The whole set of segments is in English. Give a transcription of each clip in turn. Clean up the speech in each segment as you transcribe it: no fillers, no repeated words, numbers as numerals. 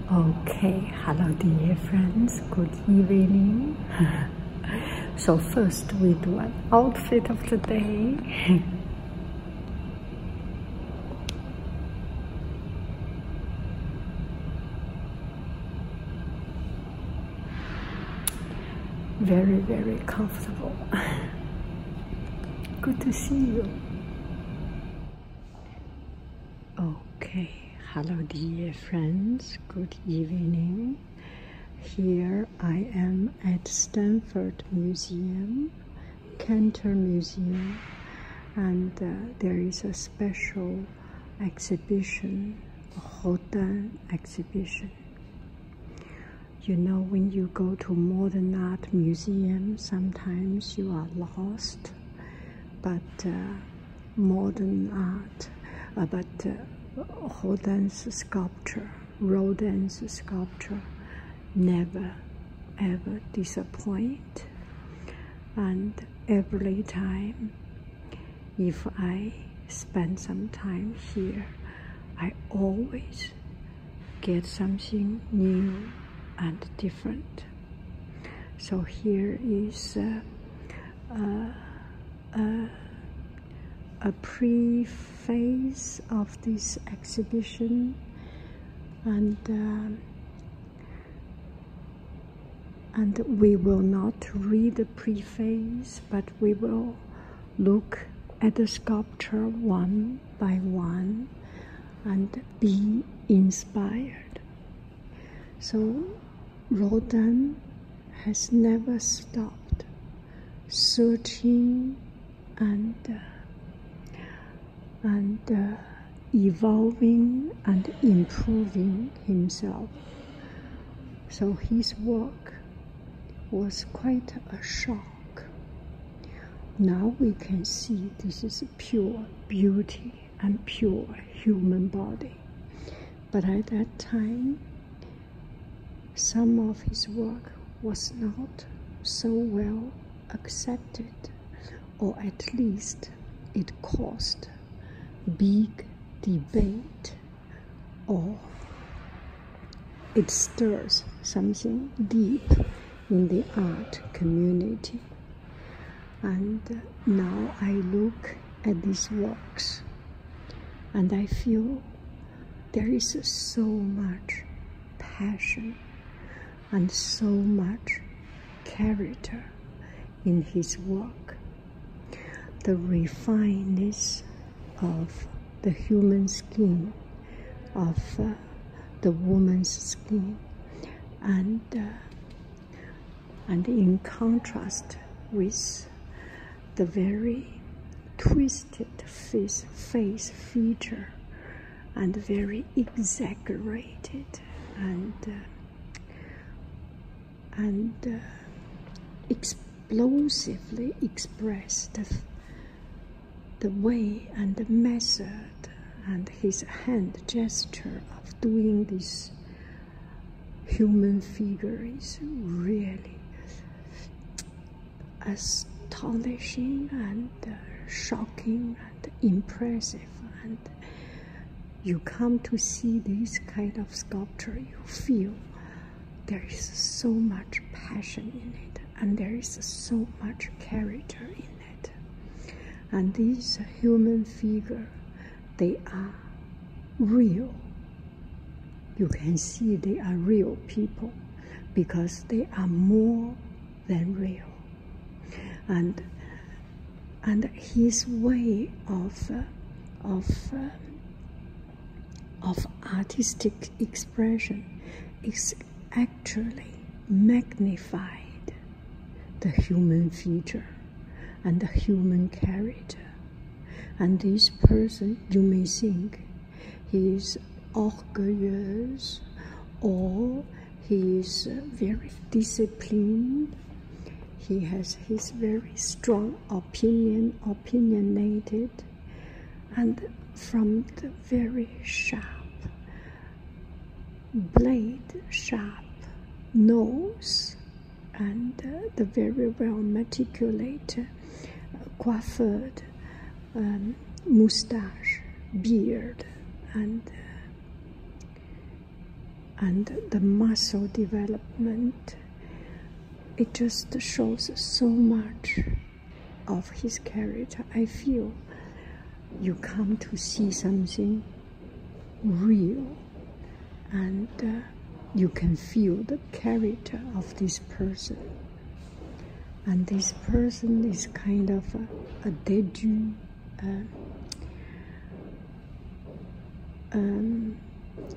Okay, hello dear friends, good evening. So first we do an outfit of the day. Very, very comfortable. Good to see you. Okay, hello dear friends, good evening. Here I am at Stanford Museum, Cantor Museum, and there is a special exhibition, a Rodin exhibition. You know, when you go to modern art museum, sometimes you are lost, but modern art, Rodin's sculpture never ever disappoint. And every time, if I spend some time here, I always get something new and different. So here is a preface of this exhibition, and we will not read the preface, but we will look at the sculpture one by one and be inspired. So Rodin has never stopped searching and evolving and improving himself. So his work was quite a shock. Now we can see this is pure beauty and pure human body. But at that time, some of his work was not so well accepted, or at least it caused big debate, or it stirs something deep in the art community. And now I look at these works and I feel there is so much passion and so much character in his work. The refinedness of the human skin, of the woman's skin, and in contrast with the very twisted face feature and very exaggerated and explosively expressed the way and the method and his hand gesture of doing this human figure is really astonishing and shocking and impressive. And you come to see this kind of sculpture, you feel there is so much passion in it, and there is so much character in it. And these human figures, they are real. You can see they are real people because they are more than real. And his way of artistic expression is actually magnified the human feature and the human character. And this person, you may think he is orgueilleux, or he is very disciplined. He has his very strong opinionated, and from the very blade sharp nose and the very well meticulate coiffured mustache, beard, and and the muscle development. It just shows so much of his character. I feel you come to see something real, and you can feel the character of this person. And this person is kind of a debut,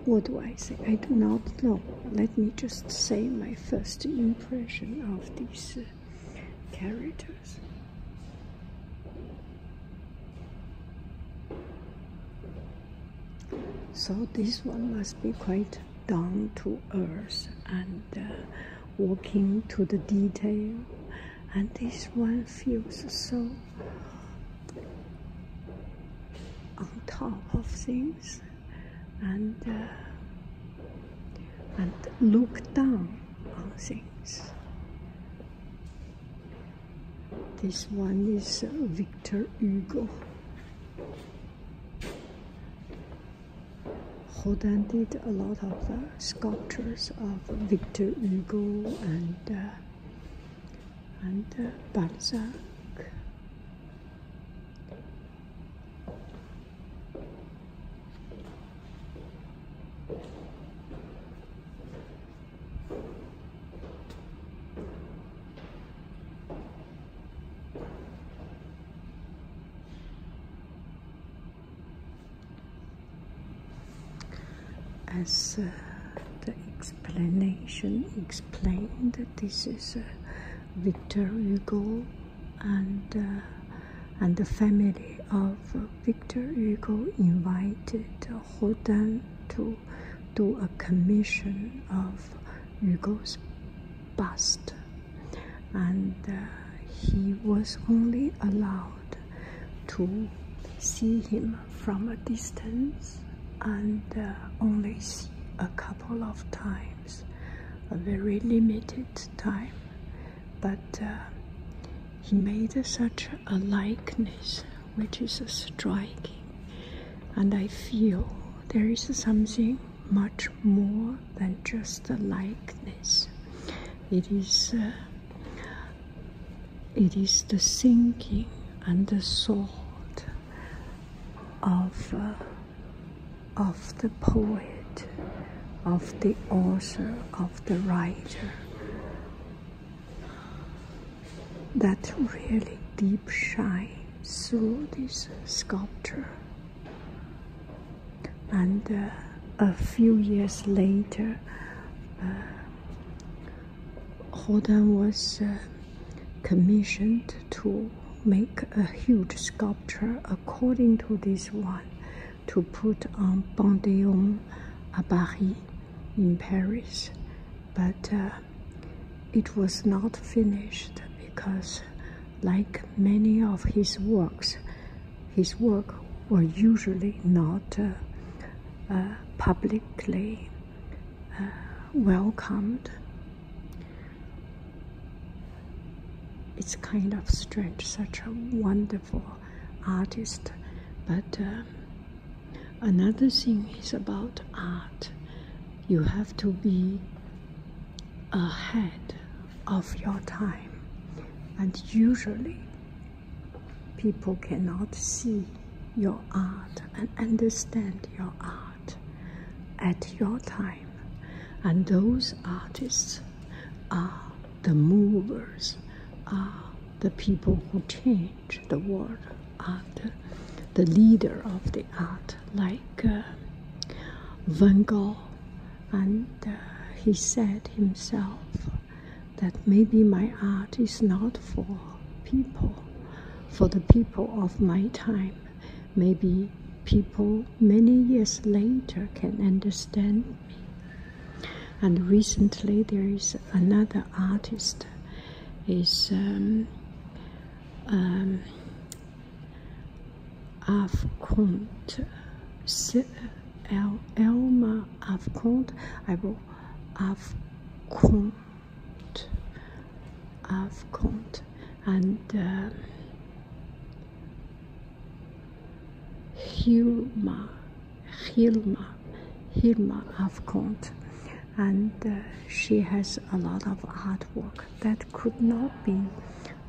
what do I say? I do not know. Let me just say my first impression of these characters. So this one must be quite down to earth and walking to the detail. And this one feels so on top of things, and look down on things. This one is Victor Hugo. Rodin did a lot of sculptures of Victor Hugo and Balzac. As the explanation explained, this is Victor Hugo, and the family of Victor Hugo invited Rodin to do a commission of Hugo's bust, and he was only allowed to see him from a distance, and only see a couple of times, a very limited time. But he made such a likeness which is striking, and I feel there is something much more than just a likeness. It is the thinking and the thought of the poet, of the author, of the writer, that really deep shines through this sculpture. And a few years later, Rodin was commissioned to make a huge sculpture according to this one, to put on Panthéon à Paris in Paris. But it was not finished because, like many of his work were usually not publicly welcomed. It's kind of strange, such a wonderful artist. But another thing is about art. You have to be ahead of your time. And usually, people cannot see your art and understand your art at your time. And those artists are the movers, are the people who change the world, are the leader of the art, like Van Gogh. And he said himself that maybe my art is not for people, for the people of my time. Maybe people many years later can understand me. And recently there is another artist, is Afconte, Elma Afconte. I will Afconte, and Hilma Afconte. and she has a lot of artwork that could not be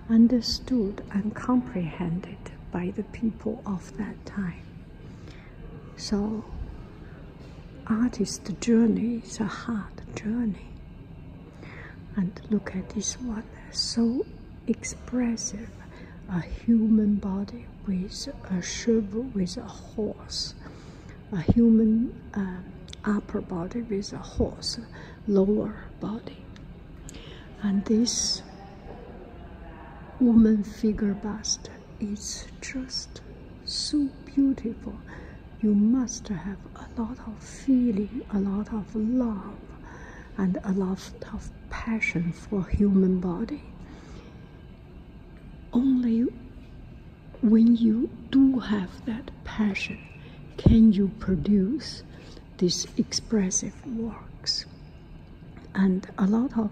understood and comprehended by the people of that time. So, artist's journey is a hard journey. And look at this one, so expressive, a human body with a shovel, with a horse, a human upper body with a horse, lower body. And this woman figure bust is just so beautiful. You must have a lot of feeling, a lot of love, and a lot of passion for human body. Only when you do have that passion can you produce these expressive works. And a lot of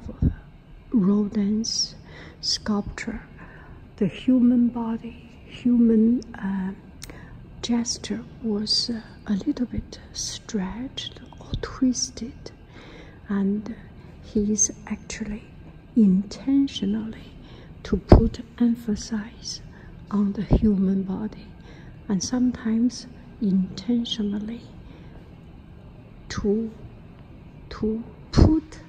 Rodin's sculpture, the human body, human gesture was a little bit stretched or twisted, and he is actually intentionally to put emphasis on the human body, and sometimes intentionally to put,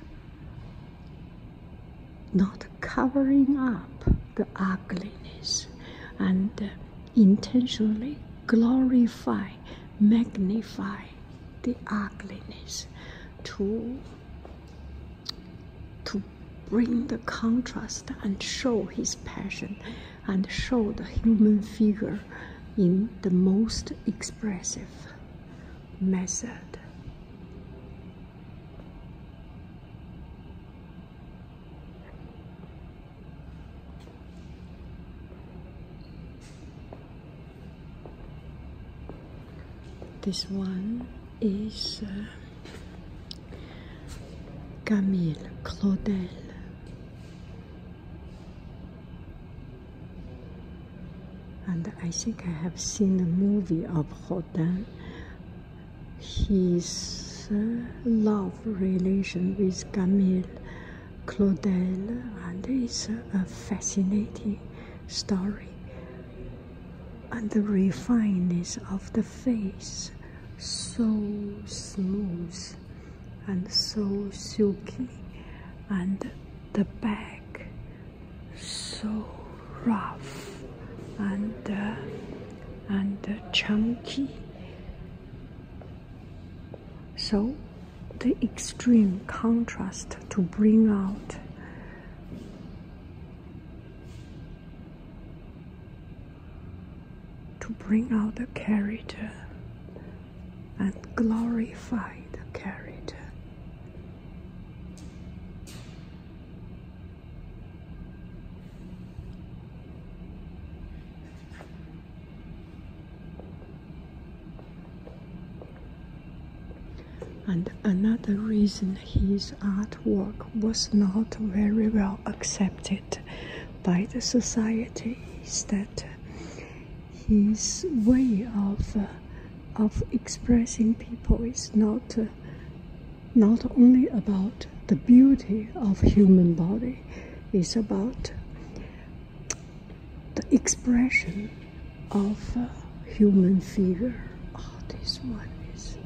not covering up the ugliness, and intentionally glorify, magnify the ugliness, to bring the contrast and show his passion and show the human figure in the most expressive method. This one is Camille Claudel. And I think I have seen a movie of Rodin. His love relation with Camille Claudel, and it's a fascinating story. And the refineness of the face, so smooth and so silky, and the back so rough and chunky. So the extreme contrast to bring out the character and glorify the character. And another reason his artwork was not very well accepted by the society is that his way of expressing people is not only about the beauty of human body, it's about the expression of human figure. Oh, this one is.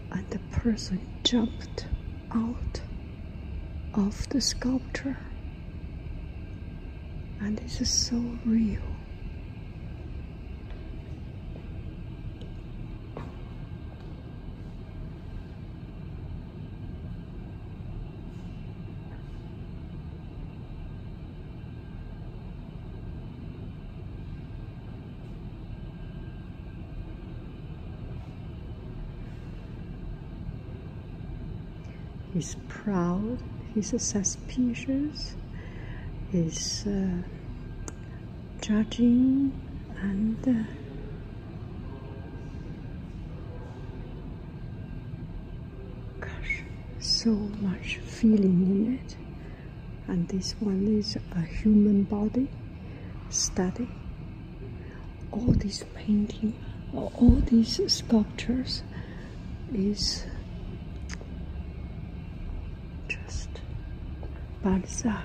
And the person jumped out of the sculpture, and this is so real. He's proud, he's suspicious, he's judging, and gosh, so much feeling in it. And this one is a human body study. All these painting, all these sculptures is just Balzac.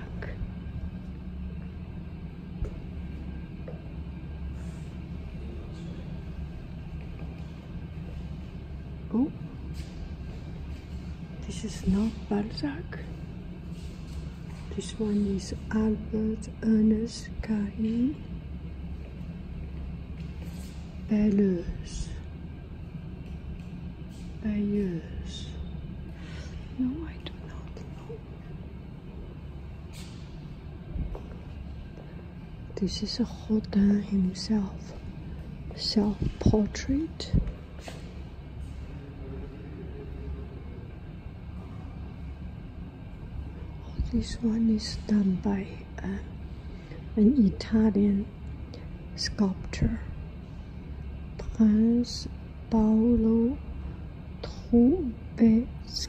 Oh, this is not Balzac. This one is Albert Ernest Camus. Belleuse. Belleuse. No, I do not know. This is Rodin himself. Self-portrait. This one is done by an Italian sculptor, Prince Paolo Trubetskoy,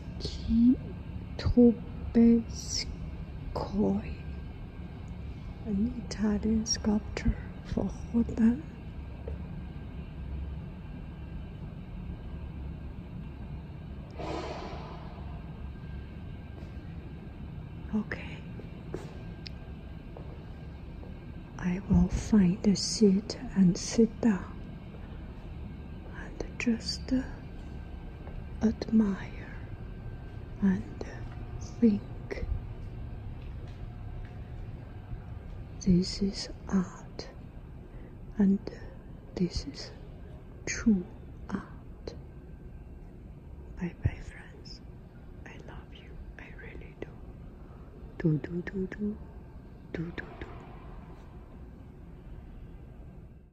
an Italian sculptor for Rodin. Okay, I will find a seat and sit down and just admire and think. This is art, and this is true art. Bye bye, friends. I love you. I really do. Do.